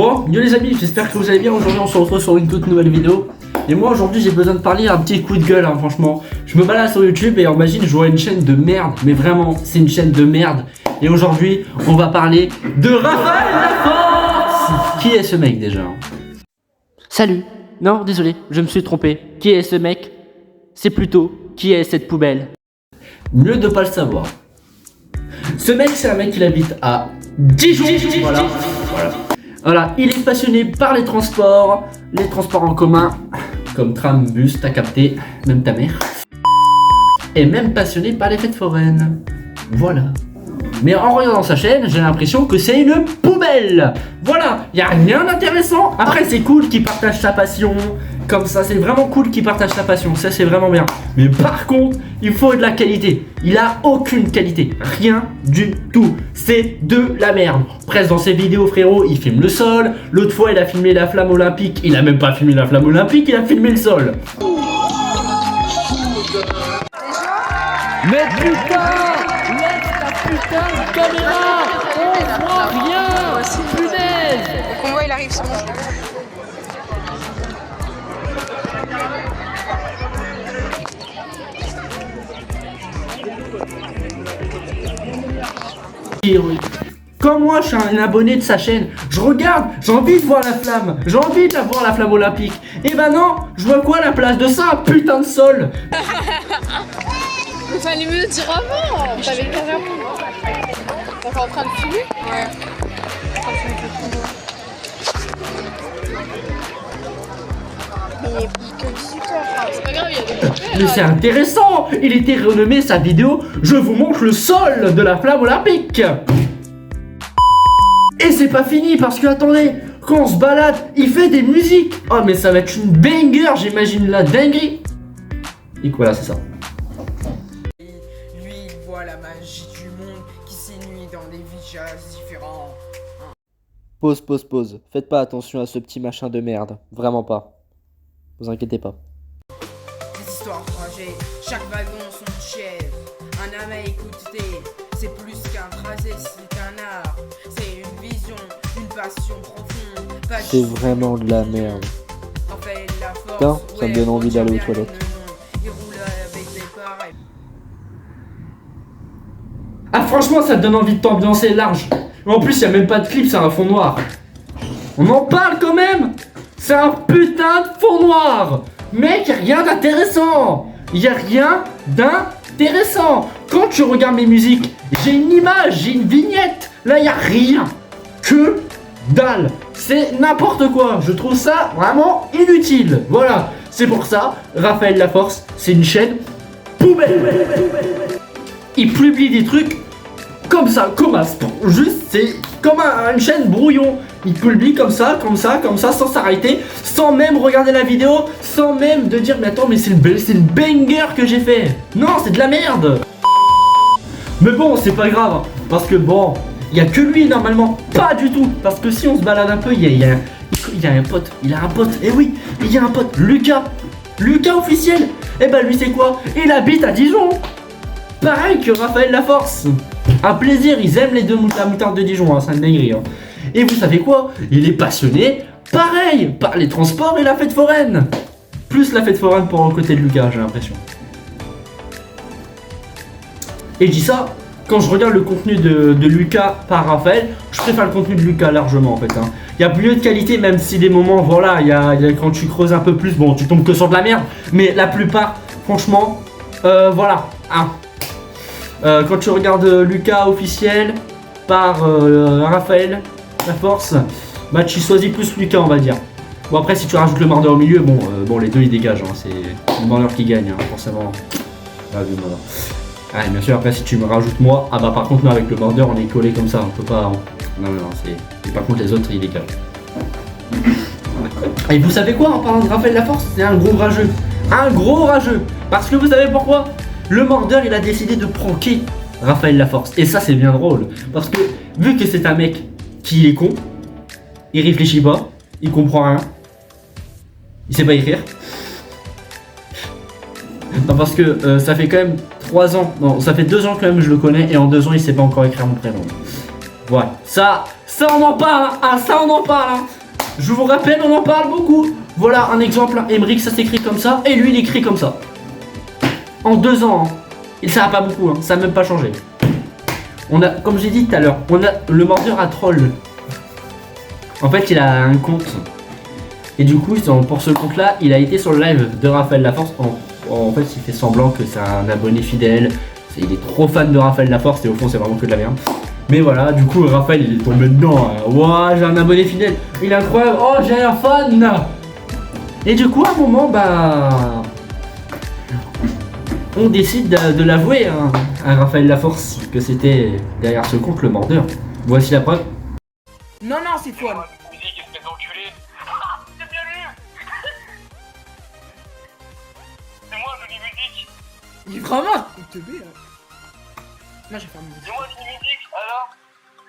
Bon, yo les amis, j'espère que vous allez bien. Aujourd'hui on se retrouve sur une toute nouvelle vidéo. Et moi aujourd'hui j'ai besoin de parler un petit coup de gueule, hein, franchement. Je me balade sur YouTube et imagine je vois une chaîne de merde. Mais vraiment, c'est une chaîne de merde. Et aujourd'hui, on va parler de Raphaël Laforce. Qui est ce mec déjà? Salut. Non, désolé, je me suis trompé. Qui est ce mec? C'est plutôt qui est cette poubelle? Mieux de pas le savoir. Ce mec, c'est un mec qui habite à Dijon. Voilà, il est passionné par les transports en commun, comme tram, bus, t'as capté, même ta mère. Et même passionné par les fêtes foraines. Voilà. Mais en regardant sa chaîne, j'ai l'impression que c'est une poubelle. Voilà, y a rien d'intéressant. Après, c'est cool qu'il partage sa passion. Comme ça, c'est vraiment cool qu'il partage sa passion. Ça, c'est vraiment bien. Mais par contre, il faut de la qualité. Il a aucune qualité. Rien du tout. C'est de la merde. Presque dans ses vidéos, frérot, il filme le sol. L'autre fois, il a filmé la flamme olympique. Il a même pas filmé la flamme olympique, il a filmé le sol. Mais putain! Laisse ta putain de caméra! On voit rien! Punaise! Le convoi il arrive sur moi. Quand moi je suis un abonné de sa chaîne, je regarde, j'ai envie de voir la flamme, j'ai envie de la voir la flamme olympique. Et bah non, je vois quoi à la place de ça? Un putain de sol! Il fallait me le dire avant, t'avais carrément. T'es en train de filmer? Ouais. Mais que 18h, c'est pas grave, il y a des coupés. Mais c'est intéressant! Il était renommé sa vidéo Je vous montre le sol de la flamme olympique! Et c'est pas fini parce que attendez, quand on se balade, il fait des musiques! Oh mais ça va être une banger, j'imagine la dinguerie! Et voilà, c'est ça. Lui, il voit la magie du monde qui s'énuit dans des visages différents. Pause. Faites pas attention à ce petit machin de merde. Vraiment pas. Vous inquiétez pas. Des histoires fragées, chaque wagon son chef. Un âme à écouter, c'est plus qu'un phrasé, c'est un art. C'est une vision, une passion profonde. C'est vraiment de la merde. Putain, ça me donne envie d'aller aux toilettes. Ah franchement ça te donne envie de t'ambiancer large. En plus il y a même pas de clip, c'est un fond noir. On en parle quand même. C'est un putain de fond noir. Mec, y a rien d'intéressant. Y a rien d'intéressant. Quand tu regardes mes musiques, j'ai une image, j'ai une vignette. Là y a rien. Que dalle. C'est n'importe quoi. Je trouve ça vraiment inutile. Voilà. C'est pour ça, Raphaël Laforce, c'est une chaîne poubelle. Il publie des trucs comme ça, juste c'est comme une chaîne brouillon. Il publie comme ça, sans s'arrêter, sans même regarder la vidéo, sans même de dire mais attends mais c'est une banger que j'ai fait. Non, c'est de la merde. Mais bon, c'est pas grave, parce que bon, il y a que lui normalement, pas du tout, parce que si on se balade un peu, il y a un pote, et oui, il y a un pote, Lucas officiel. Et bah lui c'est quoi? Il habite à Dijon. Pareil que Raphaël Laforce. Un plaisir, ils aiment les deux la moutarde de Dijon, hein, c'est une dinguerie. Hein. Et vous savez quoi? Il est passionné, pareil, par les transports et la fête foraine. Plus la fête foraine pour le côté de Lucas, j'ai l'impression. Et je dis ça, quand je regarde le contenu de Lucas par Raphaël, je préfère le contenu de Lucas largement en fait. Hein. Il y a mieux de qualité, même si des moments, voilà, quand tu creuses un peu plus, bon, tu tombes que sur de la merde. Mais la plupart, franchement, voilà. Hein. Quand tu regardes Lucas officiel par Raphaël Laforce, bah tu choisis plus Lucas on va dire. Bon après si tu rajoutes le mordeur au milieu, bon les deux ils dégagent, hein, c'est le mordeur qui gagne hein, forcément. Ah, le mordeur. Ah bien sûr après si tu me rajoutes moi, ah bah par contre non avec le mordeur on est collé comme ça, on peut pas. Non c'est. Et par contre les autres ils dégagent. Et vous savez quoi en parlant de Raphaël Laforce, c'est un gros rageux. Un gros rageux. Parce que vous savez pourquoi? Le mordeur il a décidé de pranker Raphaël Laforce. Et ça c'est bien drôle. Parce que vu que c'est un mec qui est con, il réfléchit pas, il comprend rien, il sait pas écrire. Non parce que ça fait quand même 3 ans, non ça fait 2 ans quand même que je le connais et en 2 ans il sait pas encore écrire mon prénom. Voilà, ça Ça on en parle, hein. Ah ça on en parle, hein. Je vous rappelle, on en parle beaucoup. Voilà un exemple, hein. Emeric ça s'écrit comme ça, et lui il écrit comme ça. En 2 ans, hein. Ça va pas beaucoup, hein. Ça a même pas changé. On a, comme j'ai dit tout à l'heure, on a le mordeur à troll. En fait il a un compte. Et du coup, pour ce compte-là, il a été sur le live de Raphaël Laforce. En fait, il fait semblant que c'est un abonné fidèle. Il est trop fan de Raphaël Laforce et au fond, c'est vraiment que de la merde. Mais voilà, du coup, Raphaël, il est tombé dedans. Ouah, j'ai un abonné fidèle. Il est incroyable. Oh, j'ai un fan. Et du coup, à un moment, bah... on décide de l'avouer hein, à Raphaël Laforce que c'était derrière ce compte le mordeur. Voici la preuve. Non, c'est fun. Il est vraiment teubé. Moi j'ai fermé. Dis-moi une musique, alors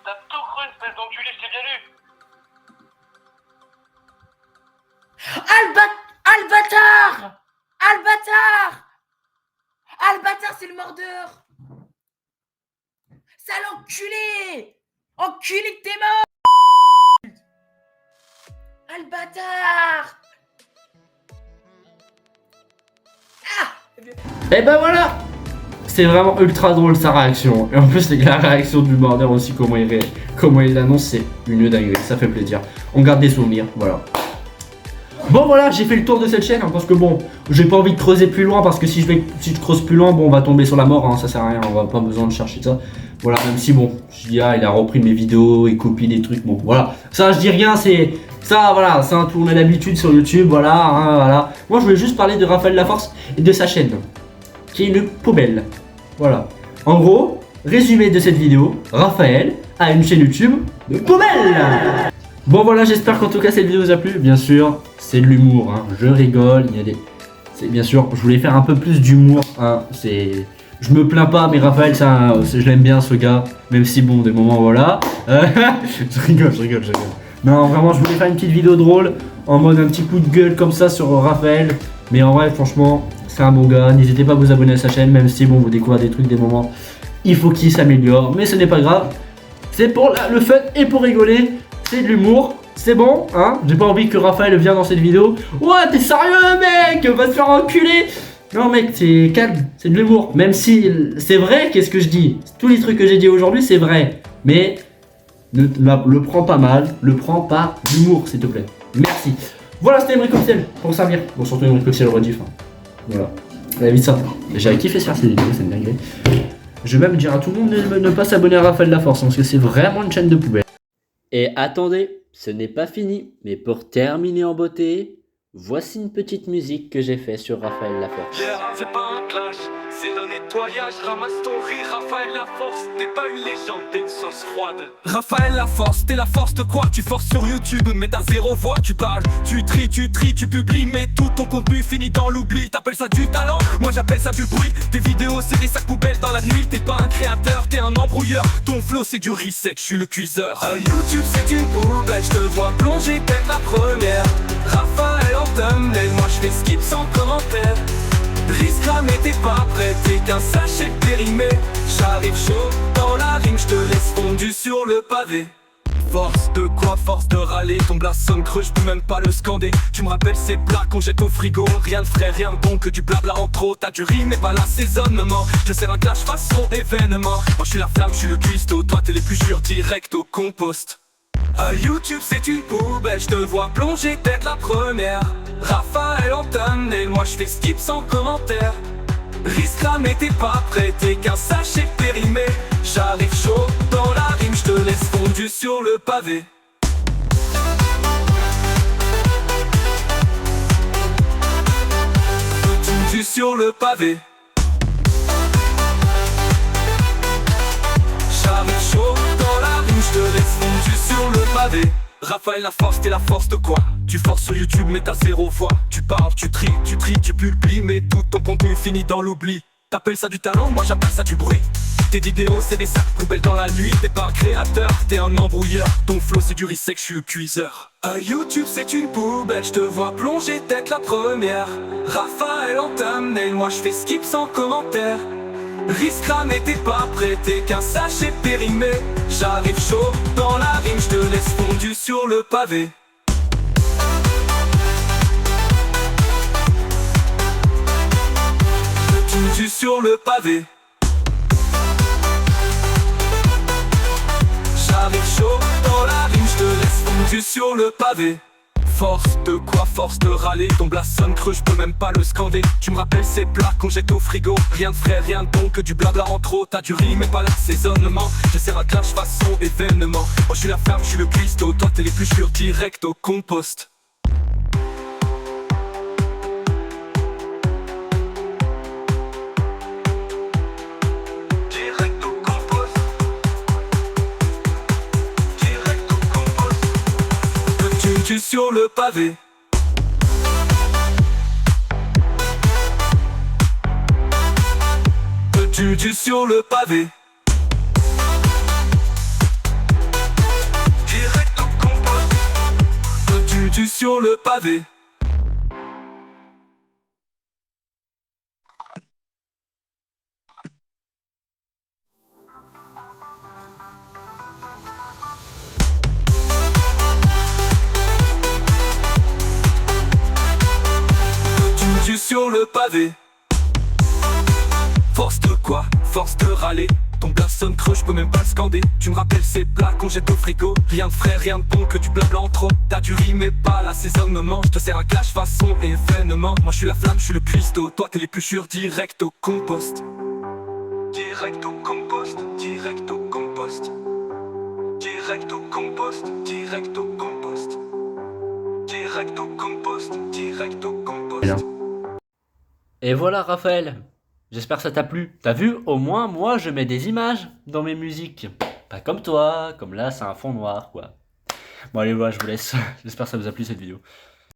t'as tout cru, espèce d'enculé, je t'ai bien lu. Albatar Albatar, c'est le mordeur. Sale enculé. Enculé que t'es mort. Albatar. Et ben voilà. C'est vraiment ultra drôle sa réaction. Et en plus la réaction du mordeur aussi, comment il l'annonce, c'est une dinguerie, ça fait plaisir. On garde des souvenirs, voilà. Bon voilà, j'ai fait le tour de cette chaîne hein, parce que bon, j'ai pas envie de creuser plus loin parce que si je creuse plus loin, bon on va tomber sur la mort, hein, ça sert à rien, on va pas besoin de chercher ça. Voilà, même si bon, je dis il a repris mes vidéos, il copie des trucs, bon voilà. Ça je dis rien, c'est ça voilà, c'est un tour, on a l'habitude sur YouTube, voilà, hein, voilà. Moi je voulais juste parler de Raphaël Laforce et de sa chaîne, qui est une poubelle. Voilà. En gros, résumé de cette vidéo, Raphaël a une chaîne YouTube de poubelle. Bon voilà, j'espère qu'en tout cas cette vidéo vous a plu. Bien sûr, c'est de l'humour, hein. Je rigole, il y a des... Bien sûr, je voulais faire un peu plus d'humour, hein. Je me plains pas, mais Raphaël, je l'aime bien ce gars. Même si bon, des moments, voilà. Je rigole. Non, vraiment, je voulais faire une petite vidéo drôle, en mode un petit coup de gueule comme ça sur Raphaël. Mais en vrai, franchement, c'est un bon gars. N'hésitez pas à vous abonner à sa chaîne, même si bon, vous découvrez des trucs, des moments. Il faut qu'il s'améliore, mais ce n'est pas grave. C'est pour le fun et pour rigoler. C'est de l'humour, c'est bon, hein. J'ai pas envie que Raphaël vienne dans cette vidéo. Ouais, t'es sérieux, mec, va te faire enculer. Non, mec, c'est calme, c'est de l'humour. Même si c'est vrai, qu'est-ce que je dis? Tous les trucs que j'ai dit aujourd'hui, c'est vrai. Mais le prends pas mal, le prends pas d'humour, s'il te plaît. Merci. Voilà, c'était Emeric Officiel pour servir. Bon, surtout Emeric Officiel rediff. Hein. Voilà, la vie de ça. J'avais kiffé faire ces vidéos, c'est une dinguerie. Je vais même dire à tout le monde de ne pas s'abonner à Raphaël Laforce, parce que c'est vraiment une chaîne de poubelle. Et attendez, ce n'est pas fini, mais pour terminer en beauté, voici une petite musique que j'ai faite sur Raphaël Laforce. Yeah, c'est pas un clash, c'est le nettoyage, ramasse ton rire, Raphaël Laforce, t'es pas une légende, t'es une sauce froide. Raphaël Laforce, t'es la force de quoi? Tu forces sur YouTube, mais t'as 0 voix, tu parles, tu tries, tu publies, mais tout ton contenu finit dans l'oubli. T'appelles ça du talent, moi j'appelle ça du bruit. Tes vidéos c'est des sacs poubelles dans la nuit, t'es pas un créateur, t'es un embrouilleur. Ton flow c'est du reset, je suis le cuiseur. YouTube c'est une poubelle, je te vois plonger tête la première. Raphaël en thumbnail, moi je fais skip sans commentaire. Risque mais t'es pas prêt, t'es qu'un sachet périmé. J'arrive chaud dans la rime, je te laisse fondu sur le pavé. Force de quoi? Force de râler, ton blast sonne creux, je peux même pas le scander. Tu me rappelles ces plats qu'on jette au frigo, rien de frais, rien de bon que du blabla en trop. T'as du rime mais pas l'assaisonnement, je sers un clash façon événement. Moi je suis la flamme, je suis le cuistot, toi t'es les plus jures, direct au compost. YouTube c'est une poubelle, je te vois plonger tête la première. Raphaël en thumbnail, moi je fais skip sans commentaire. Risque mais t'es pas prêt, t'es qu'un sachet périmé. J'arrive chaud dans la rime, je te laisse fondu sur le pavé. Fondu sur le pavé. J'arrive chaud dans la rime, je te laisse fondu sur le pavé. Raphaël Laforce, t'es la force de quoi? Tu forces sur YouTube mais t'as 0 voix. Tu parles, tu tries, tu publies, mais tout ton contenu finit dans l'oubli. T'appelles ça du talent, moi j'appelle ça du bruit. Tes vidéos c'est des sacs poubelles dans la nuit. T'es pas un créateur, t'es un embrouilleur. Ton flow c'est du reset, je suis le cuiseur. YouTube c'est une poubelle, je te vois plonger tête la première. Raphaël en thumbnail, moi je fais skip sans commentaire. Risque n'était pas prêt, t'es qu'un sachet périmé. J'arrive chaud dans la rime, je te laisse fondu sur le pavé. Fondu sur le pavé. J'arrive chaud dans la rime, je te laisse fondu sur le pavé. Force de quoi, force de râler. Ton blasson creux, je peux même pas le scander. Tu me rappelles ces plats qu'on jette au frigo. Rien de frais, rien de bon, que du blabla en trop. T'as du riz mais pas l'assaisonnement. Je sers à clash façon événement. Moi je suis la flamme, je suis le cuistot. Toi t'es l'épluchure direct au compost. Direct au compost. Direct au compost. Tu sur le pavé. Tu sur le pavé. Direct au compost. Tu sur le pavé. Sur le pavé. Force de quoi? Force de râler. Ton blasson creux, je peux même pas le scander. Tu me rappelles ces plats qu'on jette au frigo. Rien de frais, rien de bon, que du blabla en trop. T'as du riz mais pas l'assaisonnement. Je te sers un clash façon événement. Moi je suis la flamme, je suis le cuistot. Toi t'es l'épluchure direct au compost. Direct au compost. Direct au compost. Direct au compost. Direct au compost. Direct au compost. Direct au compost. Bien. Et voilà Raphaël, j'espère que ça t'a plu. T'as vu, au moins moi je mets des images dans mes musiques. Pas comme toi, comme là c'est un fond noir quoi. Bon allez voilà, je vous laisse. J'espère que ça vous a plu cette vidéo.